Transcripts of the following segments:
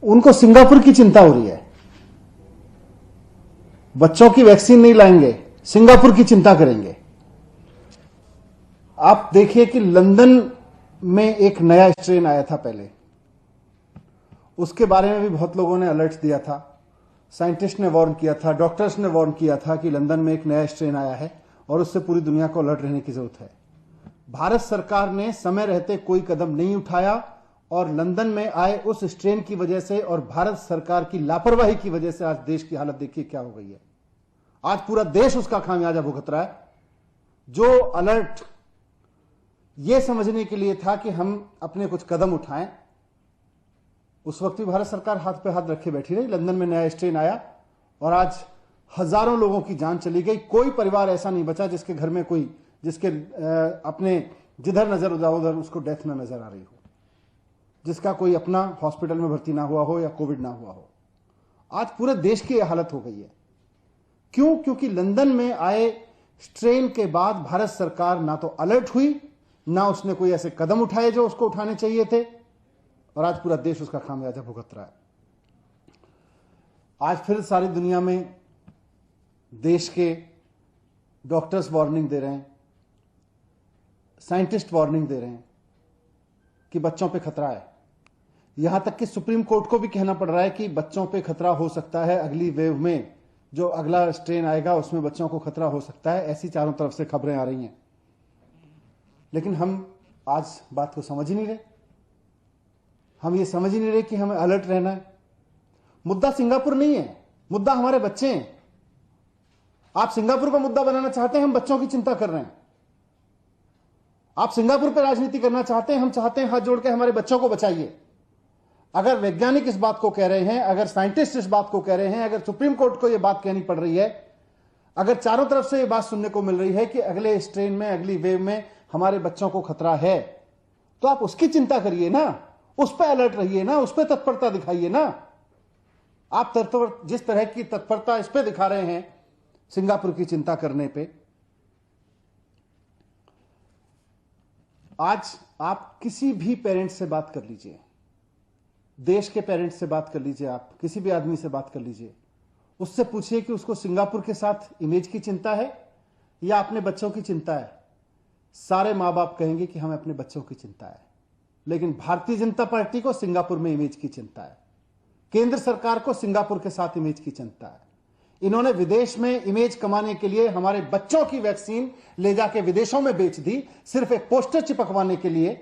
उनको सिंगापुर की चिंता हो रही है। बच्चों की वैक्सीन नहीं लाएंगे, सिंगापुर की चिंता करेंगे। आप देखिए कि लंदन में एक नया स्ट्रेन आया था पहले, उसके बारे में भी बहुत लोगों ने अलर्ट दिया था, साइंटिस्ट ने वार्न किया था, डॉक्टर्स ने वार्न किया था कि लंदन में एक नया स्ट्रेन आया है और उससे पूरी दुनिया को अलर्ट रहने की जरूरत है। भारत सरकार ने समय रहते कोई कदम नहीं उठाया और लंदन में आए उस स्ट्रेन की वजह से और भारत सरकार की लापरवाही की वजह से आज देश की हालत देखिए क्या हो गई है। आज पूरा देश उसका खामियाजा भुगत रहा है। जो अलर्ट यह समझने के लिए था कि हम अपने कुछ कदम उठाएं, उस वक्त भी भारत सरकार हाथ पे हाथ रखे बैठी रही। लंदन में नया स्ट्रेन आया और आज हजारों लोगों की जान चली गई। कोई परिवार ऐसा नहीं बचा जिसके घर में कोई, जिसके अपने जिधर नजर जाओ उधर उसको डेथ ना नजर आ रही हो, जिसका कोई अपना हॉस्पिटल में भर्ती ना हुआ हो या कोविड ना हुआ हो। आज पूरे देश की यह हालत हो गई है। क्यों? क्योंकि लंदन में आए स्ट्रेन के बाद भारत सरकार ना तो अलर्ट हुई, ना उसने कोई ऐसे कदम उठाए जो उसको उठाने चाहिए थे, और आज पूरा देश उसका खामियाजा भुगत रहा है। आज फिर सारी दुनिया में देश के डॉक्टर्स वार्निंग दे रहे हैं, साइंटिस्ट वार्निंग दे रहे हैं कि बच्चों पे खतरा है। यहां तक कि सुप्रीम कोर्ट को भी कहना पड़ रहा है कि बच्चों पे खतरा हो सकता है, अगली वेव में जो अगला स्ट्रेन आएगा उसमें बच्चों को खतरा हो सकता है। ऐसी चारों तरफ से खबरें आ रही हैं, लेकिन हम आज बात को समझ ही नहीं रहे। हम ये समझ ही नहीं रहे कि हमें अलर्ट रहना है। मुद्दा सिंगापुर नहीं है, मुद्दा हमारे बच्चे हैं। आप सिंगापुर को मुद्दा बनाना चाहते हैं, हम बच्चों की चिंता कर रहे हैं। आप सिंगापुर पर राजनीति करना चाहते हैं, हम चाहते हैं हाथ जोड़ के हमारे बच्चों को बचाइए। अगर वैज्ञानिक इस बात को कह रहे हैं, अगर साइंटिस्ट इस बात को कह रहे हैं, अगर सुप्रीम कोर्ट को यह बात कहनी पड़ रही है, अगर चारों तरफ से यह बात सुनने को मिल रही है कि अगले स्ट्रेन में, अगली वेव में हमारे बच्चों को खतरा है, तो आप उसकी चिंता करिए ना, उस पर अलर्ट रहिए ना, उस पर तत्परता दिखाइए ना। आप जिस तरह की तत्परता इस पे दिखा रहे हैं सिंगापुर की चिंता करने पे, आज आप किसी भी पेरेंट्स से बात कर लीजिए, देश के पेरेंट्स से बात कर लीजिए, आप किसी भी आदमी से बात कर लीजिए, उससे पूछिए कि उसको सिंगापुर के साथ इमेज की चिंता है या अपने बच्चों की चिंता है। सारे मां बाप कहेंगे कि हमें अपने बच्चों की चिंता है। लेकिन भारतीय जनता पार्टी को सिंगापुर में इमेज की चिंता है, केंद्र सरकार को सिंगापुर के साथ इमेज की चिंता है। इन्होंने विदेश में इमेज कमाने के लिए हमारे बच्चों की वैक्सीन ले जाके विदेशों में बेच दी, सिर्फ एक पोस्टर चिपकवाने के लिए,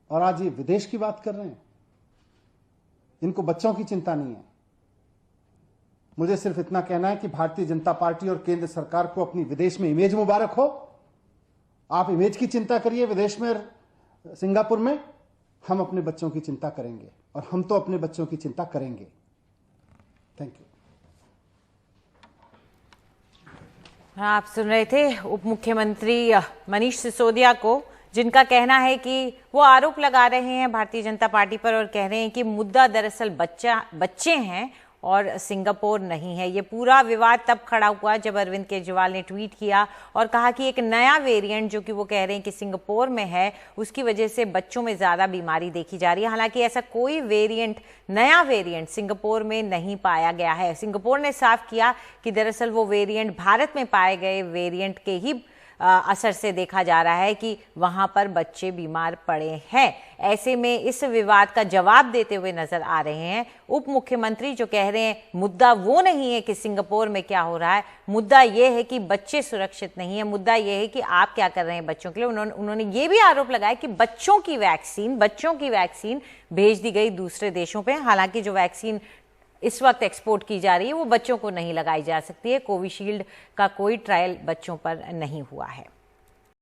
और आज ये विदेश की बात कर रहे हैं। इनको बच्चों की चिंता नहीं है। मुझे सिर्फ इतना कहना है कि भारतीय जनता पार्टी और केंद्र सरकार को अपनी विदेश में इमेज मुबारक हो। आप इमेज की चिंता करिए विदेश में, सिंगापुर में। हम अपने बच्चों की चिंता करेंगे और हम तो अपने बच्चों की चिंता करेंगे। Thank you. हाँ, आप सुन रहे थे उप मुख्यमंत्री मनीष सिसोदिया को, जिनका कहना है कि वो आरोप लगा रहे हैं भारतीय जनता पार्टी पर और कह रहे हैं कि मुद्दा दरअसल बच्चे हैं और सिंगापुर नहीं है। ये पूरा विवाद तब खड़ा हुआ जब अरविंद केजरीवाल ने ट्वीट किया और कहा कि एक नया वेरिएंट जो कि वो कह रहे हैं कि सिंगापुर में है, उसकी वजह से बच्चों में ज़्यादा बीमारी देखी जा रही है। हालांकि ऐसा कोई नया वेरिएंट सिंगापुर में नहीं पाया गया है। सिंगापुर ने साफ किया कि दरअसल वो वेरिएंट भारत में पाए गए वेरिएंट के ही असर से देखा जा रहा है कि वहां पर बच्चे बीमार पड़े हैं। ऐसे में इस विवाद का जवाब देते हुए नजर आ रहे हैं उप मुख्यमंत्री, जो कह रहे हैं मुद्दा वो नहीं है कि सिंगापुर में क्या हो रहा है, मुद्दा ये है कि बच्चे सुरक्षित नहीं है, मुद्दा ये है कि आप क्या कर रहे हैं बच्चों के लिए। उन्होंने ये भी आरोप लगाया कि बच्चों की वैक्सीन भेज दी गई दूसरे देशों पे। हालांकि जो वैक्सीन इस वक्त एक्सपोर्ट की जा रही है वो बच्चों को नहीं लगाई जा सकती है। कोविशील्ड का कोई ट्रायल बच्चों पर नहीं हुआ है।